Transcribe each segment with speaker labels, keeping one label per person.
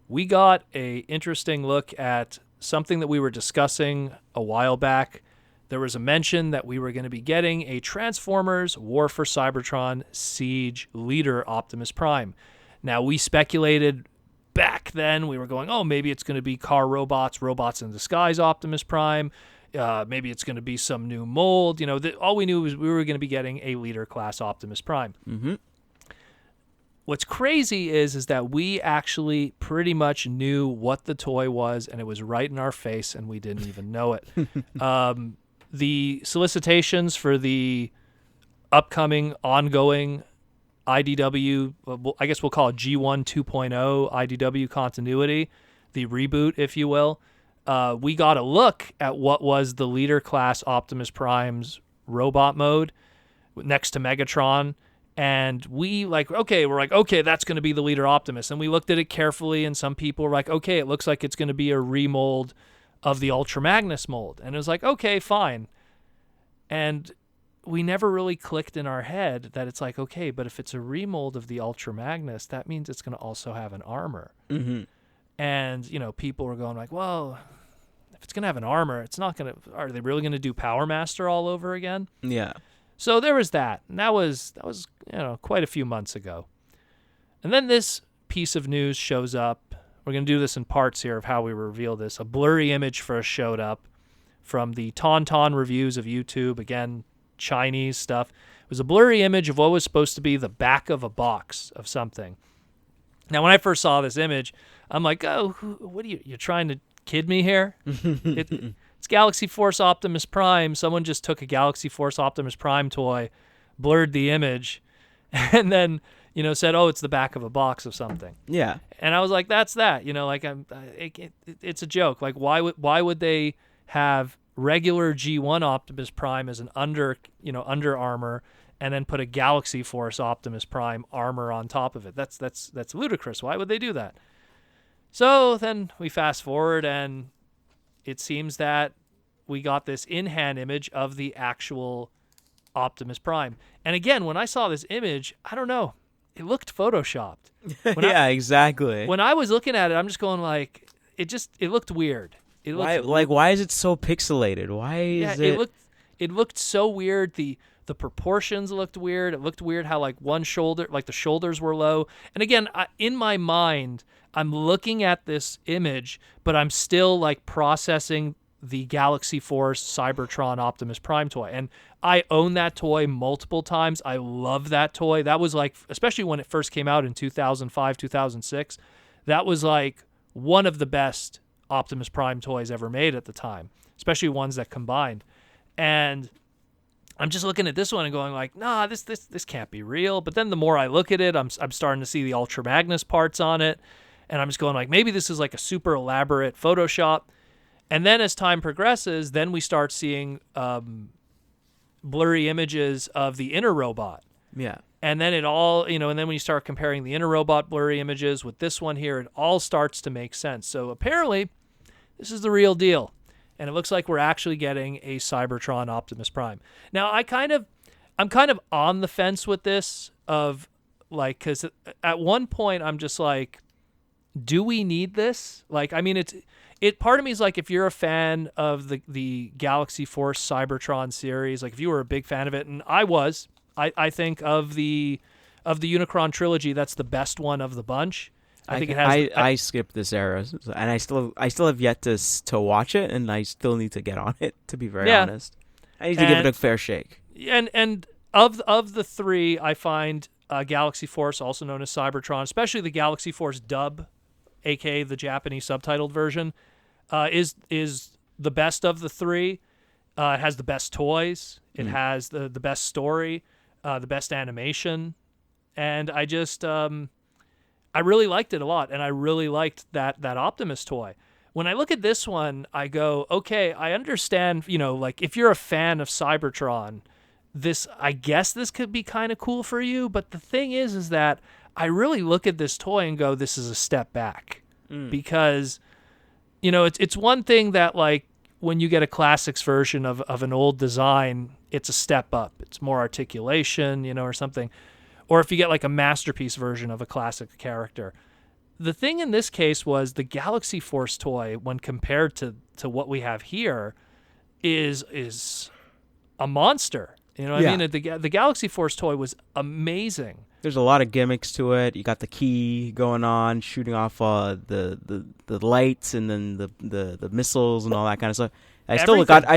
Speaker 1: we got a interesting look at something that we were discussing a while back. There was a mention that we were going to be getting a Transformers War for Cybertron Siege leader Optimus Prime. Now, we speculated back then, we were going, oh, maybe it's going to be car robots, robots in disguise Optimus Prime. Maybe it's going to be some new mold. All we knew was we were going to be getting a leader class Optimus Prime.
Speaker 2: Mm-hmm.
Speaker 1: What's crazy is that we actually pretty much knew what the toy was, and it was right in our face, and we didn't even know it. The solicitations for the upcoming, ongoing IDW, I guess we'll call it G1 2.0 IDW continuity, the reboot, if you will, we got a look at what was the leader class Optimus Prime's robot mode next to Megatron. And we're like, okay, that's going to be the leader Optimus. And we looked at it carefully, and some people were like, okay, it looks like it's going to be a remold of the Ultra Magnus mold. And it was like, okay, fine. And we never really clicked in our head that it's like, okay, but if it's a remold of the Ultra Magnus, that means it's going to also have an armor.
Speaker 2: Mm-hmm.
Speaker 1: And, people were going like, well, if it's going to have an armor, it's not going to, are they really going to do Power Master all over again?
Speaker 2: Yeah.
Speaker 1: So there was that. And that was quite a few months ago. And then this piece of news shows up. We're going to do this in parts here of how we reveal this. A blurry image first showed up from the Tauntaun reviews of YouTube. Again, Chinese stuff. It was a blurry image of what was supposed to be the back of a box of something. Now, when I first saw this image, I'm like, oh, what are you're trying to kid me here? It's Galaxy Force Optimus Prime. Someone just took a Galaxy Force Optimus Prime toy, blurred the image, and then, said, oh, it's the back of a box of something.
Speaker 2: Yeah.
Speaker 1: And I was like, that's that. It's a joke. Like, why would they have regular G1 Optimus Prime as an under armor, and then put a Galaxy Force Optimus Prime armor on top of it? That's ludicrous. Why would they do that? So then we fast forward, and it seems that we got this in-hand image of the actual Optimus Prime. And again, when I saw this image, I don't know, it looked photoshopped.
Speaker 2: Exactly.
Speaker 1: When I was looking at it, I'm just going like, it looked weird.
Speaker 2: Why is it so pixelated? Why is it?
Speaker 1: It looked so weird. The proportions looked weird. It looked weird how one shoulder, the shoulders were low. And again, in my mind, I'm looking at this image, but I'm still processing the Galaxy Force Cybertron Optimus Prime toy. And I own that toy multiple times. I love that toy. That was especially when it first came out in 2005, 2006, that was one of the best Optimus Prime toys ever made at the time, especially ones that combined. And I'm just looking at this one and going nah, this can't be real. But then the more I look at it, I'm starting to see the Ultra Magnus parts on it. And I'm just going maybe this is a super elaborate Photoshop. And then as time progresses, then we start seeing blurry images of the inner robot.
Speaker 2: Yeah.
Speaker 1: And then it all, and then when you start comparing the inner robot blurry images with this one here, it all starts to make sense. So apparently, this is the real deal. And it looks like we're actually getting a Cybertron Optimus Prime. Now, I'm kind of on the fence with this because at one point I'm just do we need this? Part of me is if you're a fan of the Galaxy Force Cybertron series, if you were a big fan of it, and I think of the Unicron trilogy, that's the best one of the bunch. I think it has.
Speaker 2: I skipped this era, and I still have yet to watch it, and I still need to get on it. To be very honest, I need to give it a fair shake.
Speaker 1: And of the three, I find Galaxy Force, also known as Cybertron, especially the Galaxy Force dub, aka the Japanese subtitled version, is the best of the three. It has the best toys. It has the best story, the best animation, and I just I really liked it a lot, and I really liked that Optimus toy. When I look at this one, I go, okay, I understand, if you're a fan of Cybertron, I guess this could be kind of cool for you, but the thing is that I really look at this toy and go, this is a step back. Because, it's one thing that, when you get a classics version of an old design, it's a step up. It's more articulation, or something. Or if you get a masterpiece version of a classic character. the thing in this case was the Galaxy Force toy, when compared to what we have here, is a monster. You know what I mean? The Galaxy Force toy was amazing.
Speaker 2: There's a lot of gimmicks to it. You got the key going on, shooting off the lights, and then the missiles and all that kind of stuff. I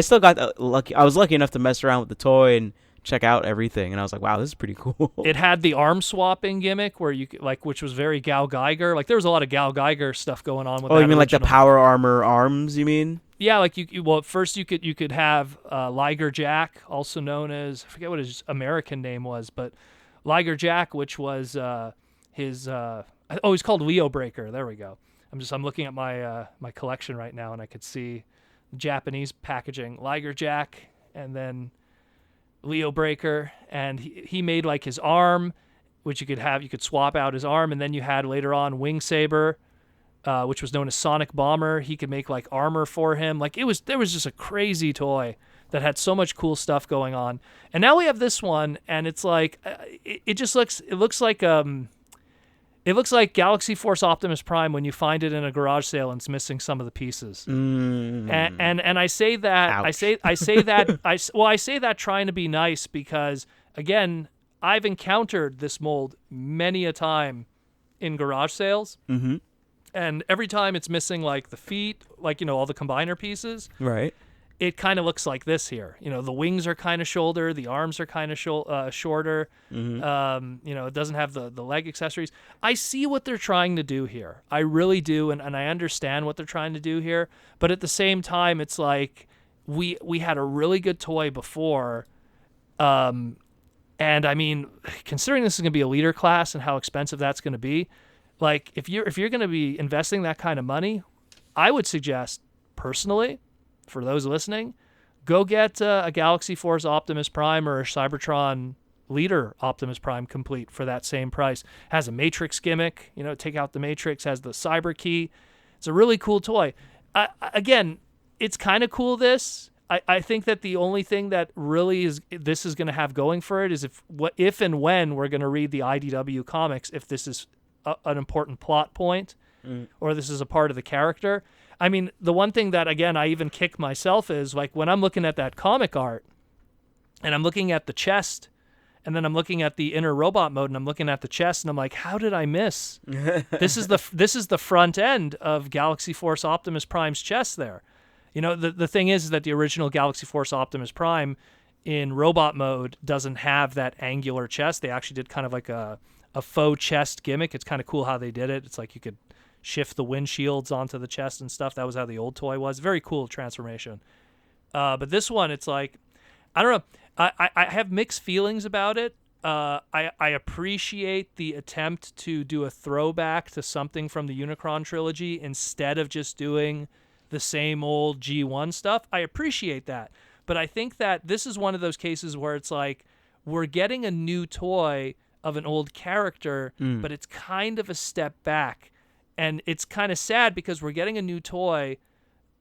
Speaker 2: still got lucky. I was lucky enough to mess around with the toy and check out everything, and I was like, wow, this is pretty cool.
Speaker 1: It had the arm swapping gimmick where you like, which was very Gal Geiger. Like there was a lot of Gal Geiger stuff going on with.
Speaker 2: Oh,
Speaker 1: that
Speaker 2: you mean
Speaker 1: original.
Speaker 2: like the power armor arms? You mean?
Speaker 1: Yeah, like well, first you could have Liger Jack, also known as, I forget what his American name was, but Liger Jack, which was he's called Leo Breaker. There we go. I'm looking at my my collection right now, and I could see Japanese packaging. Liger Jack, and then Leo Breaker, and he made like his arm, which you could swap out his arm, and then you had later on Wing Saber, which was known as Sonic Bomber. He could make like armor for him. Like there was just a crazy toy that had so much cool stuff going on. And now we have this one, and it's like it looks like Galaxy Force Optimus Prime when you find it in a garage sale and it's missing some of the pieces. And I say that
Speaker 2: Ouch.
Speaker 1: I say that trying to be nice, because again, I've encountered this mold many a time in garage sales.
Speaker 2: Mm-hmm.
Speaker 1: And every time it's missing like the feet, like, all the combiner pieces.
Speaker 2: Right.
Speaker 1: It kind of looks like this here. The wings are kind of shoulder, the arms are kind of shorter.
Speaker 2: Mm-hmm.
Speaker 1: It doesn't have the leg accessories. I see what they're trying to do here. I really do, and I understand what they're trying to do here. But at the same time, it's like we had a really good toy before. And I mean, considering this is going to be a leader class and how expensive that's going to be, like if you're going to be investing that kind of money, I would suggest personally, for those listening, go get a Galaxy Force Optimus Prime or a Cybertron Leader Optimus Prime complete for that same price. Has a Matrix gimmick, take out the Matrix, has the Cyber Key. It's a really cool toy. Again, it's kind of cool, this. I think that the only thing that really this is going to have going for it is if and when we're going to read the IDW comics, if this is an important plot point or this is a part of the character. I mean, the one thing that, again, I even kick myself is, like, when I'm looking at that comic art and I'm looking at the chest and then I'm looking at the inner robot mode and I'm looking at the chest and I'm like, how did I miss? This is the front end of Galaxy Force Optimus Prime's chest there. The thing is that the original Galaxy Force Optimus Prime in robot mode doesn't have that angular chest. They actually did kind of like a faux chest gimmick. It's kind of cool how they did it. It's like you could shift the windshields onto the chest and stuff. That was how the old toy was. Very cool transformation. But this one, it's like, I don't know. I have mixed feelings about it. I appreciate the attempt to do a throwback to something from the Unicron trilogy instead of just doing the same old G1 stuff. I appreciate that. But I think that this is one of those cases where it's like, we're getting a new toy of an old character, but it's kind of a step back. And it's kind of sad because we're getting a new toy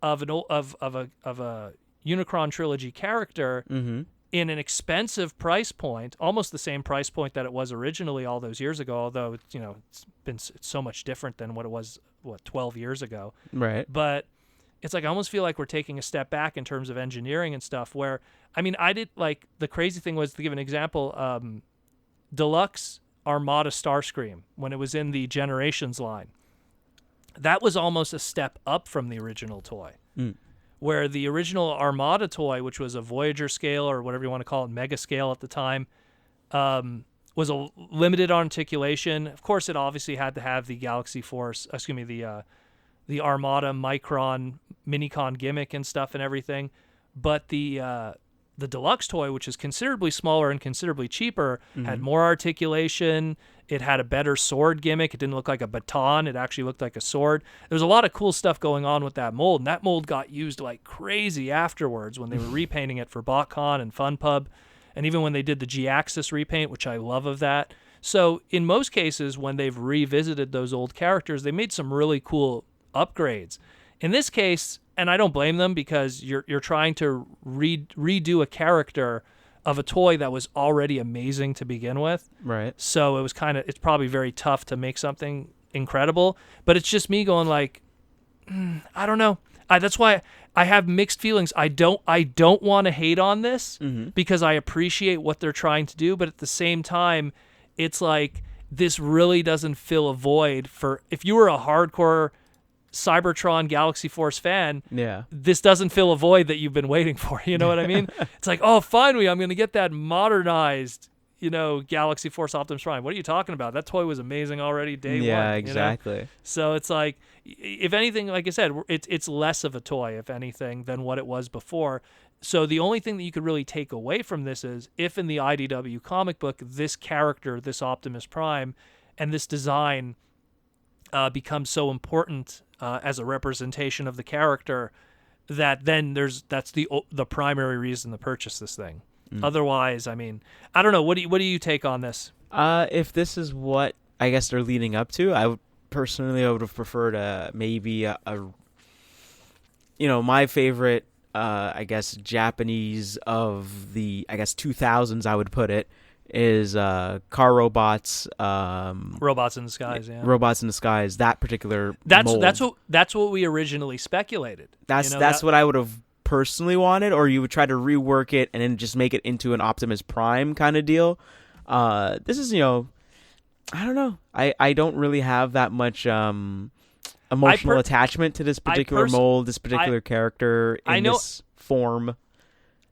Speaker 1: of a Unicron trilogy character in an expensive price point, almost the same price point that it was originally all those years ago. Although it's so much different than what it was 12 years ago. Right. But it's like I almost feel like we're taking a step back in terms of engineering and stuff. Where I did like the crazy thing was, to give an example, Deluxe Armada Starscream when it was in the Generations line. That was almost a step up from the original toy, where the original Armada toy, which was a Voyager scale or whatever you want to call it, mega scale at the time, was a limited articulation. Of course, it obviously had to have the the Armada Micron Minicon gimmick and stuff and everything. But the Deluxe toy, which is considerably smaller and considerably cheaper, had more articulation. It had a better sword gimmick. It didn't look like a baton. It actually looked like a sword. There was a lot of cool stuff going on with that mold, and that mold got used like crazy afterwards when they were repainting it for BotCon and FunPub, and even when they did the G-Axis repaint, which I love of that. So in most cases, when they've revisited those old characters, they made some really cool upgrades. In this case, and I don't blame them, because you're trying to redo a character of a toy that was already amazing to begin with. Right. So it's probably very tough to make something incredible. But it's just me going like, I don't know. That's why I have mixed feelings. I don't want to hate on this because I appreciate what they're trying to do, but at the same time, it's like this really doesn't fill a void for if you were a hardcore Cybertron Galaxy Force fan.
Speaker 2: Yeah,
Speaker 1: this doesn't fill a void that you've been waiting for. You know what I mean? It's like, oh, finally, I'm going to get that modernized, Galaxy Force Optimus Prime. What are you talking about? That toy was amazing already day one.
Speaker 2: Yeah, exactly.
Speaker 1: So it's like, if anything, like I said, it's less of a toy, if anything, than what it was before. So the only thing that you could really take away from this is if in the IDW comic book, this character, this Optimus Prime, and this design becomes so important as a representation of the character, that then that's the primary reason to purchase this thing. Otherwise, I mean, I don't know. What do you take on this?
Speaker 2: If this is what I guess they're leading up to, I would have preferred maybe my favorite I guess Japanese of the 2000s, I would put it, is car robots,
Speaker 1: Robots in Disguise. Yeah,
Speaker 2: Robots in Disguise. That particular mold.
Speaker 1: That's what we originally speculated.
Speaker 2: That's what I would have personally wanted, or you would try to rework it and then just make it into an Optimus Prime kind of deal. This is I don't know. I don't really have that much emotional attachment to this particular mold, this particular character in this form.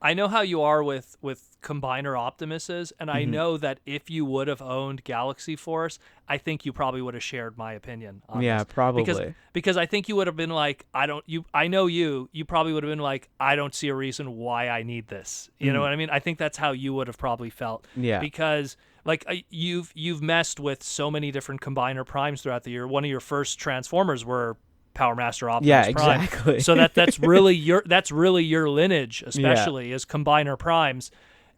Speaker 1: I know how you are with Combiner Optimuses, and I know that if you would have owned Galaxy Force, I think you probably would have shared my opinion on this.
Speaker 2: Probably.
Speaker 1: Because I think you would have been like, I know you probably would have been like, I don't see a reason why I need this. You know what I mean? I think that's how you would have probably felt.
Speaker 2: Yeah.
Speaker 1: Because like you've messed with so many different Combiner Primes throughout the year. One of your first Transformers were Power Master Optimus Prime.
Speaker 2: Exactly.
Speaker 1: So that's really your lineage, especially is Combiner Primes.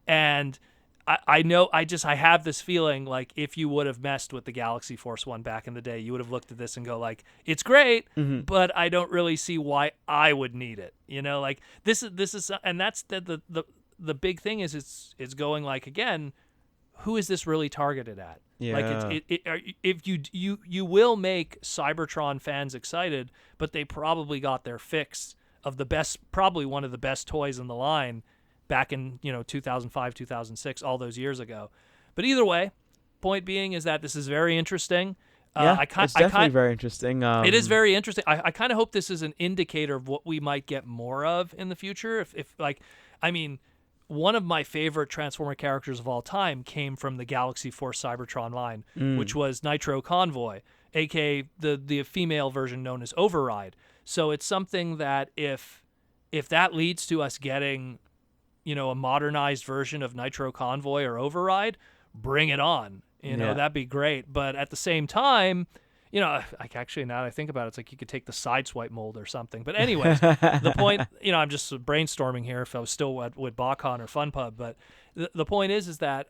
Speaker 1: And I know I have this feeling like if you would have messed with the Galaxy Force one back in the day, you would have looked at this and go like, it's great, but I don't really see why I would need it. Like this is, and that's the big thing is it's going like, again, who is this really targeted at?
Speaker 2: Yeah.
Speaker 1: Like if you will make Cybertron fans excited, but they probably got their fix of probably one of the best toys in the line back in 2005, 2006, all those years ago. But either way, point being is that this is very interesting.
Speaker 2: It's definitely very interesting.
Speaker 1: It is very interesting. I kind of hope this is an indicator of what we might get more of in the future. One of my favorite Transformer characters of all time came from the Galaxy Force Cybertron line, which was Nitro Convoy, aka the female version known as Override. So it's something that if that leads to us getting, a modernized version of Nitro Convoy or Override, bring it on. That'd be great. But at the same time, actually, now that I think about it, it's like you could take the Sideswipe mold or something. But anyways, the point, I'm just brainstorming here if I was still with BotCon or FunPub. But the point is that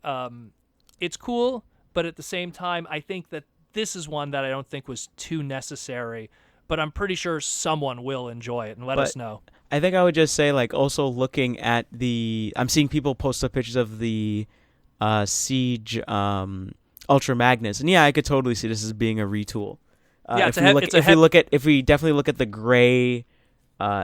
Speaker 1: it's cool, but at the same time, I think that this is one that I don't think was too necessary. But I'm pretty sure someone will enjoy it and let us know.
Speaker 2: I think I would just say, like, also looking at I'm seeing people post up pictures of the Siege Ultra Magnus, and I could totally see this as being a retool. If we definitely look at the gray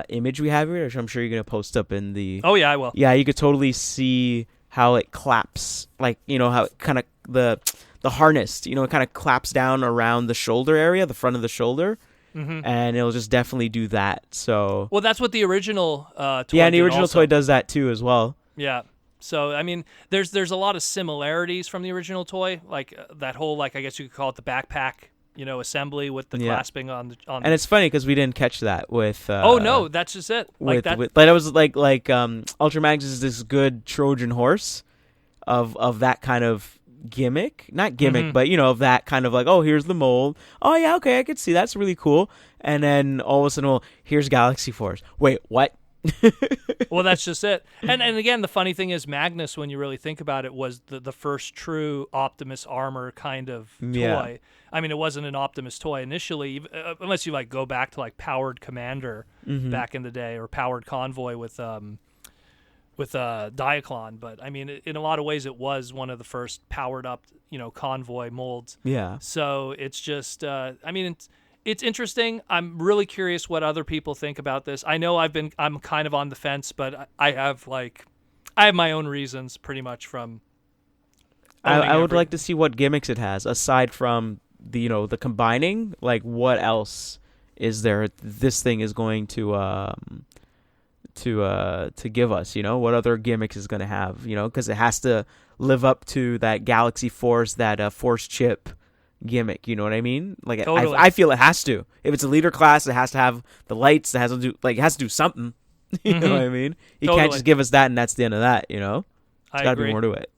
Speaker 2: image we have here, which I'm sure you're gonna post up in the.
Speaker 1: Oh yeah, I will.
Speaker 2: Yeah, you could totally see how it claps, like how it kind of the harness, it kind of claps down around the shoulder area, the front of the shoulder. And it'll just definitely do that. So
Speaker 1: that's what the original toy did.
Speaker 2: And the original toy does that too as well.
Speaker 1: Yeah. So I mean, there's a lot of similarities from the original toy, like that whole, like, I guess you could call it the backpack, assembly with the clasping on the.
Speaker 2: And it's funny because we didn't catch that with.
Speaker 1: Oh no, that's just it.
Speaker 2: But it was like Ultramax is this good Trojan horse of that kind of gimmick, not gimmick, but of that kind of like, oh, here's the mold. Oh yeah, okay, I could see that's really cool. And then all of a sudden, here's Galaxy Force. Wait, what?
Speaker 1: Well, that's just it. And again, the funny thing is, Magnus, when you really think about it, was the first true Optimus armor kind of toy.
Speaker 2: Yeah.
Speaker 1: I mean, it wasn't an Optimus toy initially, unless you go back to Powered Commander back in the day, or Powered Convoy with Diaclon, but I mean, in a lot of ways, it was one of the first powered up, convoy molds.
Speaker 2: Yeah.
Speaker 1: So it's just, I mean, it's interesting. I'm really curious what other people think about this. I know I'm kind of on the fence, but I have my own reasons, pretty much from.
Speaker 2: I would like to see what gimmicks it has aside from the combining. Like, what else is there? This thing is going to give us. What other gimmicks is going to have? Because it has to live up to that Galaxy Force, that Force chip gimmick. You know what I mean? Like,
Speaker 1: Totally.
Speaker 2: I feel it has to. If it's a leader class, it has to have the lights. It has to do something. You know what I mean? You can't just give us that and that's the end of that. There's got to be more to it.